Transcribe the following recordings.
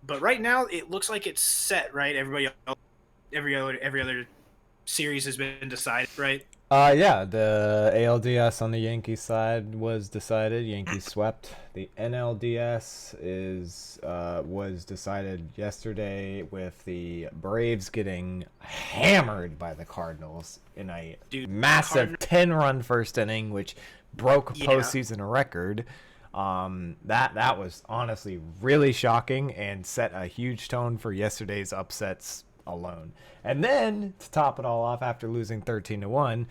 But right now, it looks like it's set. Right, every other series has been decided. Right. Yeah, the ALDS on the Yankees side was decided. Yankees swept. The NLDS was decided yesterday with the Braves getting hammered by the Cardinals in a Dude, massive 10-run first inning, which broke a yeah, postseason record. That was honestly really shocking and set a huge tone for yesterday's upsets alone. And then to top it all off, after losing 13-1,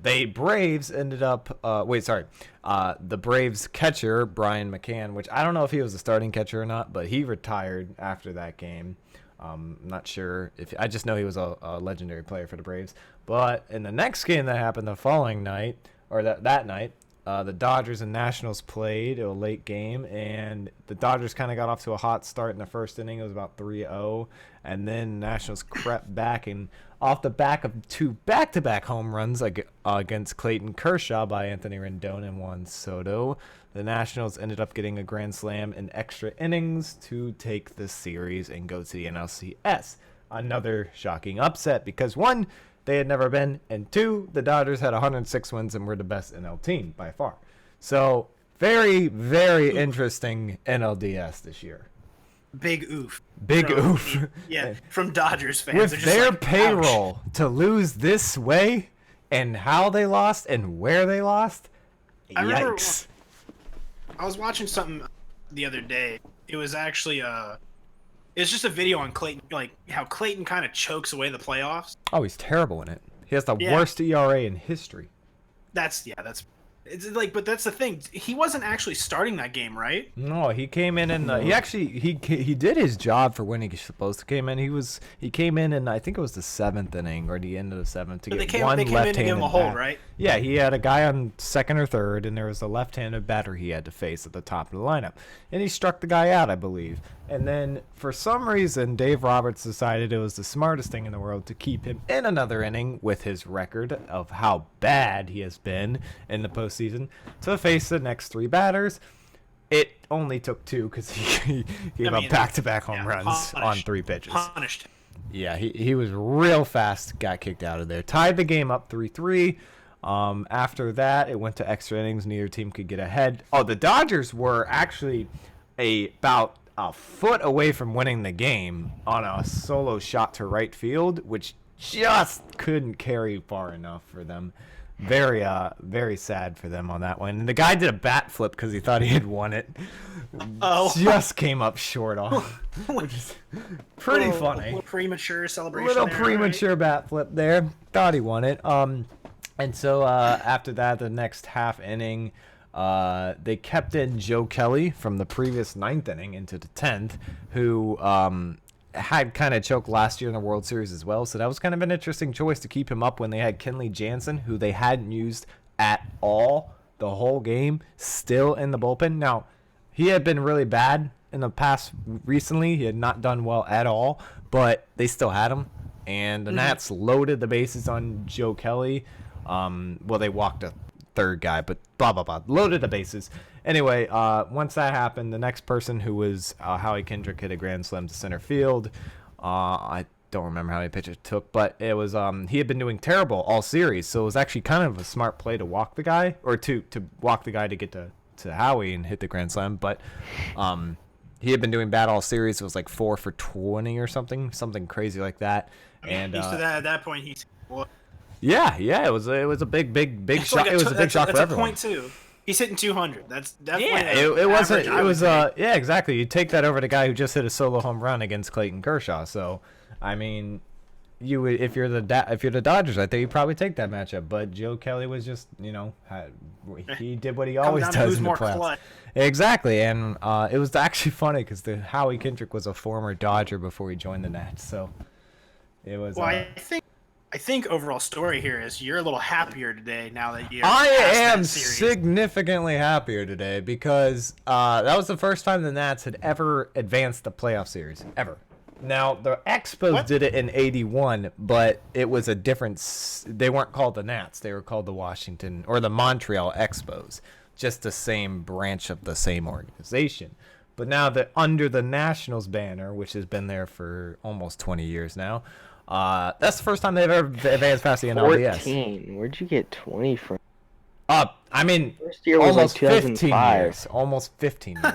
the Braves ended up. The Braves catcher Brian McCann, which I don't know if he was a starting catcher or not, but he retired after that game. Not sure if I just know he was a legendary player for the Braves. But in the next game that happened the following night, or that night, the Dodgers and Nationals played a late game, and the Dodgers kind of got off to a hot start in the first inning. It was about 3-0, and then Nationals crept back, and off the back of two back-to-back home runs against Clayton Kershaw by Anthony Rendon and Juan Soto, the Nationals ended up getting a grand slam in extra innings to take the series and go to the NLCS. Another shocking upset because, one, they had never been, and two, the Dodgers had 106 wins and were the best NL team by far. So very, very interesting NLDS this year. big oof. Big oof. Yeah, from Dodgers fans. With They're just their like, payroll ouch. to lose this way and how they lost and where they lost, I remember yikes. I was watching something the other day. It was actually it's just a video on Clayton, like how Clayton kind of chokes away the playoffs. Oh, he's terrible in it. He has the Yeah. worst ERA in history. That's it's like, but that's the thing. He wasn't actually starting that game, right? No, he came in and he did his job for when he was supposed to came in. He came in and I think it was the 7th inning or the end of the 7th to But get they one came in left-handed to give him a hold, bat. right? Yeah, he had a guy on second or third, and there was a left-handed batter he had to face at the top of the lineup, and he struck the guy out, I believe. And then for some reason, Dave Roberts decided it was the smartest thing in the world to keep him in another inning with his record of how bad he has been in the postseason to face the next three batters. It only took two because he gave up back-to-back home runs on three pitches. Punished. Yeah, he was real fast, got kicked out of there. Tied the game up 3-3. After that, it went to extra innings. Neither team could get ahead. Oh, the Dodgers were actually about a foot away from winning the game on a solo shot to right field, which just couldn't carry far enough for them. Very sad for them on that one. And the guy did a bat flip because he thought he had won it. Oh, Just came up short on, which is pretty funny. A little premature celebration. Little there, premature right? bat flip there. Thought he won it. And so after that, the next half inning, they kept in Joe Kelly from the previous 9th inning into the 10th, who had kind of choked last year in the World Series as well. So that was kind of an interesting choice to keep him up when they had Kenley Jansen, who they hadn't used at all the whole game, still in the bullpen. Now, he had been really bad in the past recently. He had not done well at all, but they still had him. And the Nats loaded the bases on Joe Kelly. Well, they walked a third guy, but blah, blah, blah. Loaded the bases. Anyway, once that happened, the next person who was Howie Kendrick hit a grand slam to center field. I don't remember how many pitches it took, but it was he had been doing terrible all series, so it was actually kind of a smart play to walk the guy, or to walk the guy to get to Howie and hit the grand slam. But he had been doing bad all series. It was like 4 for 20 or something crazy like that. And At that point, he's well, yeah, it was a big shot. It was a big shot for everyone. That's a point too. He's hitting 200. That's definitely it wasn't. average, It was yeah, exactly. You take that over the guy who just hit a solo home run against Clayton Kershaw. So, I mean, you would if you're the Dodgers, I think you probably take that matchup. But Joe Kelly was just he did what he always does in the playoffs. Clutch. Exactly, and it was actually funny because the Howie Kendrick was a former Dodger before he joined the Nats. So it was. Well, I think overall story here is you're a little happier today now that you're. I am that series. significantly happier today because that was the first time the Nats had ever advanced the playoff series ever. Now the Expos did it in '81, but it was a different. They weren't called the Nats; they were called the Washington or the Montreal Expos, just the same branch of the same organization. But now that under the Nationals banner, which has been there for almost 20 years now, that's the first time they've ever advanced past the NLDS. 14. Where'd you get 20 from? I mean, First year was almost like 15 2005. years. Almost 15 years.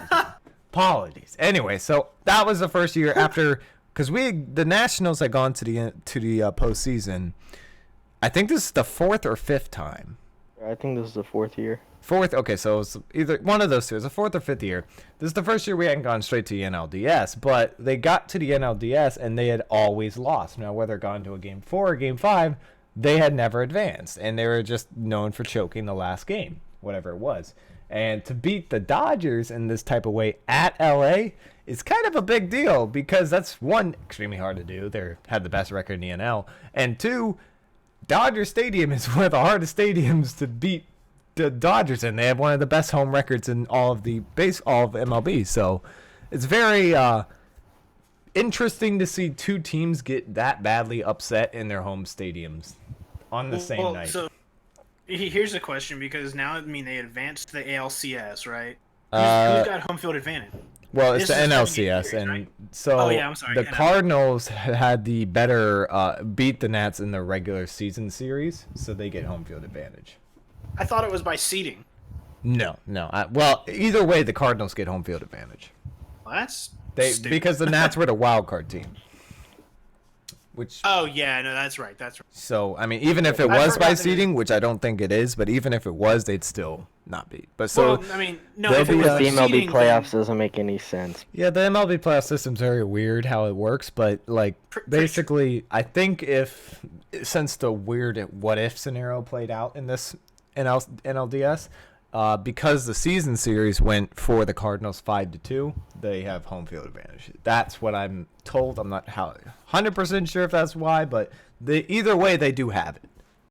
Apologies. Anyway, so that was the first year after, because the Nationals had gone to the postseason. I think this is the 4th or 5th time. I think this is the 4th year. 4th, okay, so it's either one of those two. It's the 4th or 5th year. This is the first year we hadn't gone straight to the NLDS, but they got to the NLDS and they had always lost. Now, whether gone to a Game 4 or Game 5, they had never advanced, and they were just known for choking the last game, whatever it was. And to beat the Dodgers in this type of way at LA is kind of a big deal because that's, one, extremely hard to do. They had the best record in the NL, and two, Dodger Stadium is one of the hardest stadiums to beat the Dodgers in. They have one of the best home records in all of MLB. So it's very interesting to see two teams get that badly upset in their home stadiums on the same night. So here's a question, because now, I mean, they advanced to the ALCS, right? Who's got home field advantage? Well, it's This the is NLCS, series, and right? so Oh, yeah, I'm sorry, the NL. Cardinals had the better beat the Nats in the regular season series, so they get home field advantage. I thought it was by seeding. No. Well, either way, the Cardinals get home field advantage. Well, that's stupid. Because the Nats were the wild card team. Which, Oh yeah, no, that's right. so I mean, even if it I was forgot by that seeding, which I don't think it is, but even if it was, they'd still not beat. But so Well, I mean, no, they'll if it be, was The by MLB seeding, playoffs doesn't make any sense. yeah, the MLB playoff system's very weird how it works, but like basically, I think since the weird what if scenario played out in this NLDS, because the season series went for the Cardinals 5-2, they have home field advantage. That's what I'm told. I'm not 100% sure if that's why, but either way, they do have it.